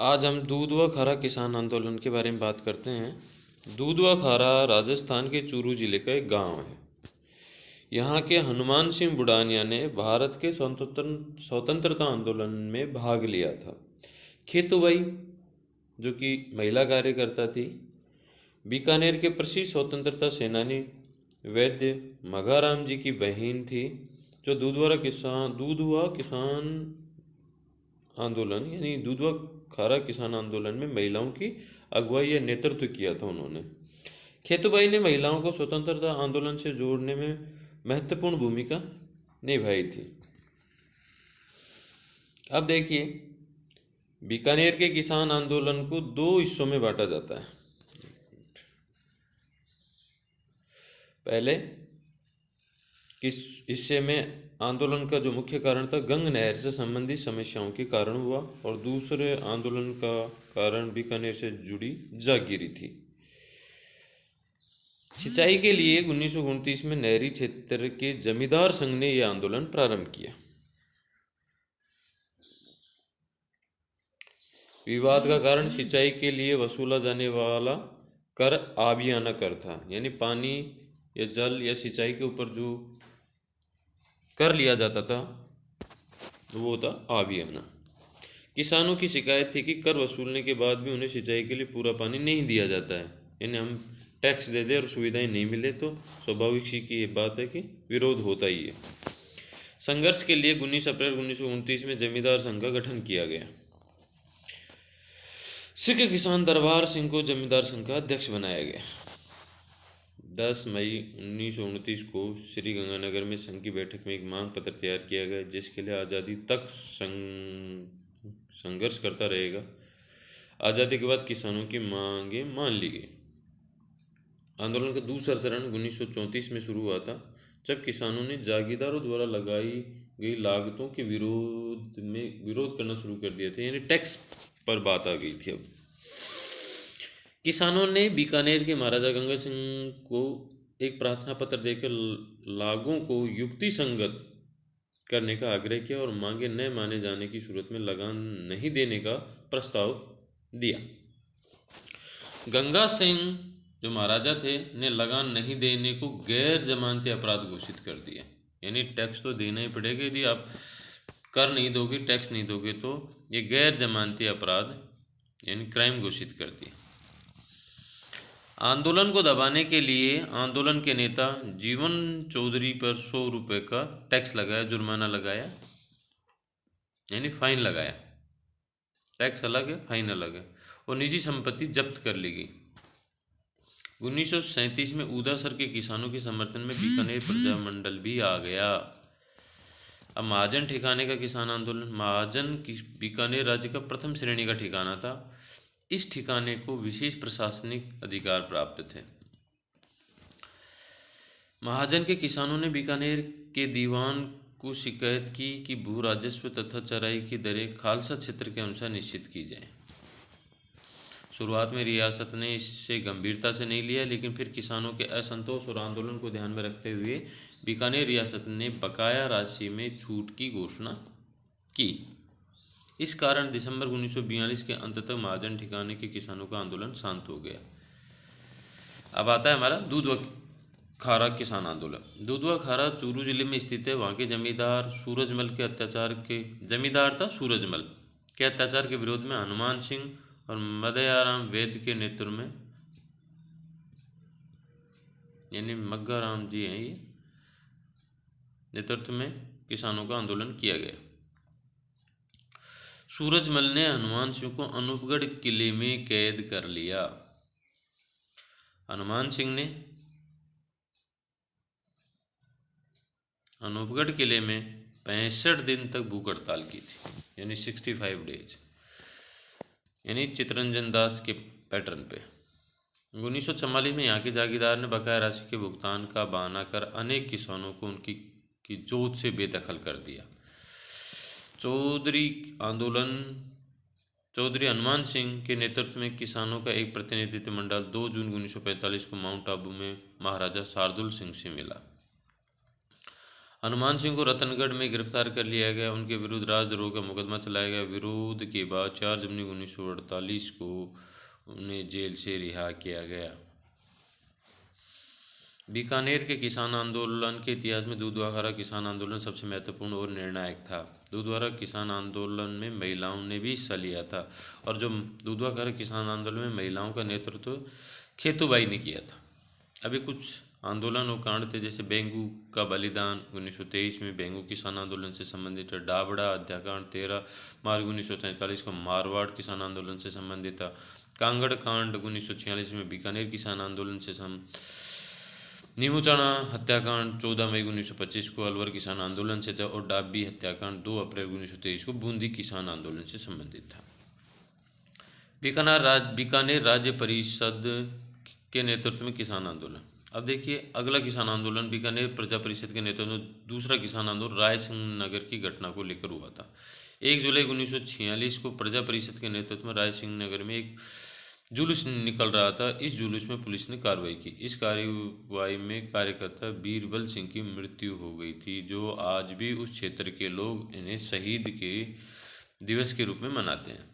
आज हम दूध व खारा किसान आंदोलन के बारे में बात करते हैं। दूध व खारा राजस्थान के चूरू जिले का एक गांव है। यहाँ के हनुमान सिंह बुढ़ानिया ने भारत के स्वतंत्रता आंदोलन में भाग लिया था। खेतूबाई, जो कि महिला कार्यकर्ता थी, बीकानेर के प्रसिद्ध स्वतंत्रता सेनानी वैद्य मघाराम जी की बहन थी, जो दूध व किसान आंदोलन यानी दूध व खारा किसान आंदोलन में महिलाओं की अगुवाई या नेतृत्व किया था उन्होंने। खेतूबाई ने महिलाओं को स्वतंत्रता आंदोलन से जोड़ने में महत्वपूर्ण भूमिका निभाई थी। अब देखिए, बीकानेर के किसान आंदोलन को दो हिस्सों में बांटा जाता है। पहले किस हिस्से में आंदोलन का जो मुख्य कारण था गंग नहर से संबंधित समस्याओं के कारण हुआ, और दूसरे आंदोलन का कारण बीकानेर से जुड़ी जागीरी थी। सिंचाई के लिए 1929 में नहरी क्षेत्र के जमींदार संघ ने यह आंदोलन प्रारंभ किया। विवाद का कारण सिंचाई के लिए वसूला जाने वाला कर आबियाना कर था, यानी पानी या जल या सिंचाई के ऊपर जो कर लिया जाता था वो था आबियाना। किसानों की शिकायत थी कि कर वसूलने के बाद भी उन्हें सिंचाई के लिए पूरा पानी नहीं दिया जाता है, यानी हम टैक्स दे दें और सुविधाएं नहीं मिले तो स्वाभाविक सी की ये बात है कि विरोध होता ही है। संघर्ष के लिए 19 अप्रैल 1929 में जमींदार संघ का गठन किया गया। सिख किसान दरबार सिंह को जमींदार संघ का अध्यक्ष बनाया गया। 10 मई 1929 को श्री गंगानगर में संघ की बैठक में एक मांग पत्र तैयार किया गया, जिसके लिए आज़ादी तक संघर्ष करता रहेगा। आज़ादी के बाद किसानों की मांगें मान ली गई। आंदोलन का दूसरा चरण 1934 में शुरू हुआ था, जब किसानों ने जागीरदारों द्वारा लगाई गई लागतों के विरोध करना शुरू कर दिया था, यानी टैक्स पर बात आ गई थी। अब किसानों ने बीकानेर के महाराजा गंगा सिंह को एक प्रार्थना पत्र देकर लागों को युक्ति संगत करने का आग्रह किया और मांगे न माने जाने की सूरत में लगान नहीं देने का प्रस्ताव दिया। गंगा सिंह जो महाराजा थे ने लगान नहीं देने को गैर जमानती अपराध घोषित कर दिया, यानी टैक्स तो देना ही पड़ेगा, यदि आप कर नहीं दोगे, टैक्स नहीं दोगे तो ये गैर जमानती अपराध यानी क्राइम घोषित कर दिया। आंदोलन को दबाने के लिए आंदोलन के नेता जीवन चौधरी पर 100 रुपये का टैक्स लगाया, जुर्माना लगाया, यानी फाइन लगाया। टैक्स अलग है, फाइन अलग है, और निजी संपत्ति जब्त कर ली गई। 1937 में ऊदासर के किसानों के समर्थन में बीकानेर प्रजामंडल भी आ गया। अब महाजन ठिकाने का किसान आंदोलन। महाजन बीकानेर राज्य का प्रथम श्रेणी का ठिकाना था। इस ठिकाने को विशेष प्रशासनिक अधिकार प्राप्त थे। महाजन के किसानों ने बीकानेर के दीवान को शिकायत की कि भू राजस्व तथा चराई की दरें खालसा क्षेत्र के अनुसार निश्चित की जाए। शुरुआत में रियासत ने इससे गंभीरता से नहीं लिया, लेकिन फिर किसानों के असंतोष और आंदोलन को ध्यान में रखते हुए बीकानेर रियासत ने बकाया राशि में छूट की घोषणा की। इस कारण दिसंबर 1942 के अंत तक महाजन ठिकाने के किसानों का आंदोलन शांत हो गया। अब आता है हमारा दूध व खारा किसान आंदोलन। दूध व खारा चूरू जिले में स्थित है। वहाँ के जमींदार सूरजमल के अत्याचार के जमींदार था सूरजमल के अत्याचार के विरोध में हनुमान सिंह और मदयाराम वैद्य के नेतृत्व में, यानी मग्गाराम जी हैं ये, नेतृत्व में किसानों का आंदोलन किया गया। सूरजमल ने हनुमान सिंह को अनूपगढ़ किले में कैद कर लिया। हनुमान सिंह ने अनूपगढ़ किले में 65 दिन तक भूख हड़ताल की थी, यानी 65 डेज, यानी चितरंजन दास के पैटर्न पे। 1944 में यहाँ के जागीरदार ने बकाया राशि के भुगतान का बहाना कर अनेक किसानों को उनकी जोत से बेदखल कर दिया। चौधरी हनुमान सिंह के नेतृत्व में किसानों का एक प्रतिनिधित्व मंडल 2 जून 1945 को माउंट आबू में महाराजा शार्दुल सिंह से मिला। हनुमान सिंह को रतनगढ़ में गिरफ्तार कर लिया गया। उनके विरुद्ध राजद्रोह का मुकदमा चलाया गया। विरोध के बाद 4 जनवरी 1948 को उन्हें जेल से रिहा किया गया। बीकानेर के किसान आंदोलन के इतिहास में दूधवाखारा किसान आंदोलन सबसे महत्वपूर्ण और निर्णायक था। दूधवाखारा किसान आंदोलन में महिलाओं ने भी हिस्सा लिया था, और जो दूधवाखारा किसान आंदोलन में महिलाओं का नेतृत्व खेतूबाई ने किया था। अभी कुछ आंदोलन और कांड थे, जैसे बेंगू का बलिदान 1923 में बेंगू किसान आंदोलन से संबंधित है। डाबड़ा हत्याकांड 13 मार्च 1943 को मारवाड़ किसान आंदोलन से संबंधित था। कांगड़ कांड 1946 में बीकानेर किसान आंदोलन से नीमूचाणा हत्याकांड 14 मई 1925 को अलवर किसान आंदोलन से था, और डाबी हत्याकांड 2 अप्रैल 1923 को बूंदी किसान आंदोलन से संबंधित था। बीकानेर राज्य परिषद के नेतृत्व में किसान आंदोलन। अब देखिए अगला किसान आंदोलन बीकानेर प्रजा परिषद के नेतृत्व में दूसरा किसान आंदोलन राय सिंह नगर की घटना को लेकर हुआ था। 1 जुलाई 1946 को प्रजा परिषद के नेतृत्व में राय सिंह नगर में एक जुलूस निकल रहा था। इस जुलूस में पुलिस ने कार्रवाई की। इस कार्रवाई में कार्यकर्ता बीरबल सिंह की मृत्यु हो गई थी, जो आज भी उस क्षेत्र के लोग इन्हें शहीद के दिवस के रूप में मनाते हैं।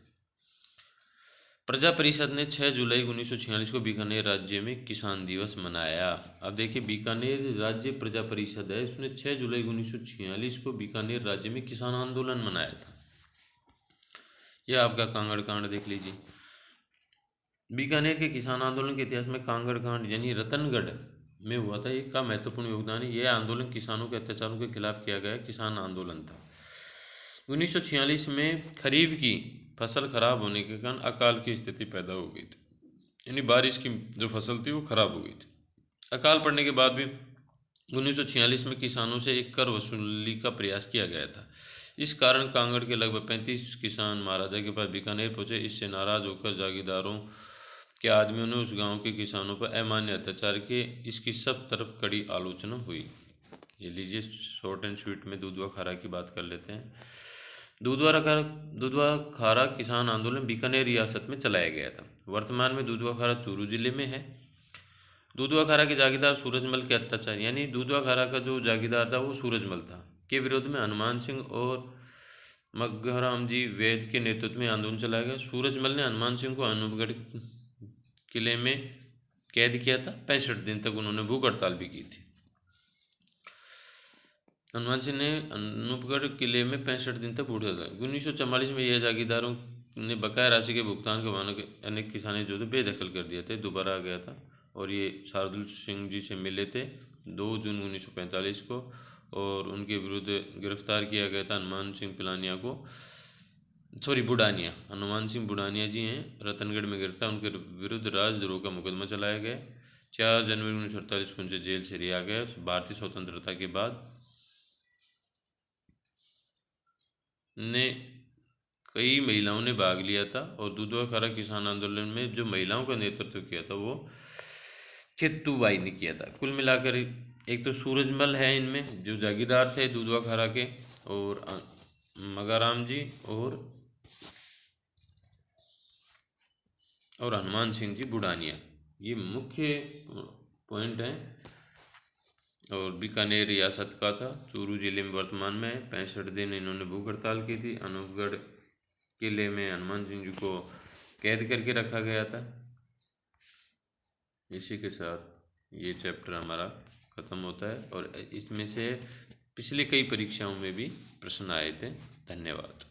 प्रजा परिषद ने 6 जुलाई 1946 को बीकानेर राज्य में किसान दिवस मनाया। अब देखिए बीकानेर राज्य प्रजा परिषद है, उसने 6 जुलाई 1946 को बीकानेर राज्य में किसान आंदोलन मनाया था। यह आपका कांगड़ कांड देख लीजिए। बीकानेर के किसान आंदोलन के इतिहास में कांगड़ कांड यानी रतनगढ़ में हुआ था, एक का महत्वपूर्ण योगदान है। यह आंदोलन किसानों के अत्याचारों के खिलाफ किया गया किसान आंदोलन था। 1946 में खरीफ की फसल खराब होने के कारण अकाल की स्थिति पैदा हो गई थी, यानी बारिश की जो फसल थी वो खराब हो गई थी। अकाल पड़ने के बाद भी 1946 में किसानों से एक कर वसूली का प्रयास किया गया था। इस कारण कांगड़ के लगभग 35 किसान महाराजा के पास बीकानेर पहुंचे। इससे नाराज होकर जागीरदारों के आदमियों ने उस गांव के किसानों पर अमान्य अत्याचार किए। इसकी सब तरफ कड़ी आलोचना हुई। ये लीजिए शॉर्ट एंड स्वीट में दूधवाखारा की बात कर लेते हैं। दूधवाखारा किसान आंदोलन बीकानेर रियासत में चलाया गया था। वर्तमान में दूधवाखारा चूरू जिले में है। दूधवाखारा के जागीरदार सूरजमल के अत्याचार, यानी दूधवाखारा का जो जागीरदार था वो सूरजमल था, के विरोध में हनुमान सिंह और मग्घाराम जी वैद के नेतृत्व में आंदोलन चलाया गया। सूरजमल ने हनुमान सिंह को अनूपगढ़ किले में कैद किया था। 65 दिन तक उन्होंने भूख हड़ताल भी की थी। हनुमान सिंह ने अनूपगढ़ किले में 65 दिन तक भूख हड़ताल। 1944 में यह जागीरदारों ने बकाया राशि के भुगतान के बहाने अनेक किसाने जो थे बेदखल कर दिए थे। दोबारा आ गया था और ये शार्दुल सिंह जी से मिले थे 2 जून 1945 को, और उनके विरुद्ध गिरफ्तार किया गया था हनुमान सिंह पिलानिया को, बुडानिया। हनुमान सिंह बुडानिया जी हैं, रतनगढ़ में गिरफ्तार। उनके विरुद्ध राजद्रोह का मुकदमा चलाया गया। 4 जनवरी 1948 को उनसे जेल से रिहा गया। भारतीय स्वतंत्रता के बाद ने कई महिलाओं ने भाग लिया था, और दूधवाखारा किसान आंदोलन में जो महिलाओं का नेतृत्व किया था वो खेतूबाई ने किया था। कुल मिलाकर एक तो सूरजमल है इनमें जो जागीरदार थे दूधवाखारा के, और मगाराम जी और हनुमान सिंह जी बुडानिया, ये मुख्य पॉइंट हैं। और बीकानेर रियासत का था, चूरू जिले में वर्तमान में है। 65 दिन इन्होंने भूख हड़ताल की थी। अनूपगढ़ किले में हनुमान सिंह जी को कैद करके रखा गया था। इसी के साथ ये चैप्टर हमारा ख़त्म होता है, और इसमें से पिछले कई परीक्षाओं में भी प्रश्न आए थे। धन्यवाद।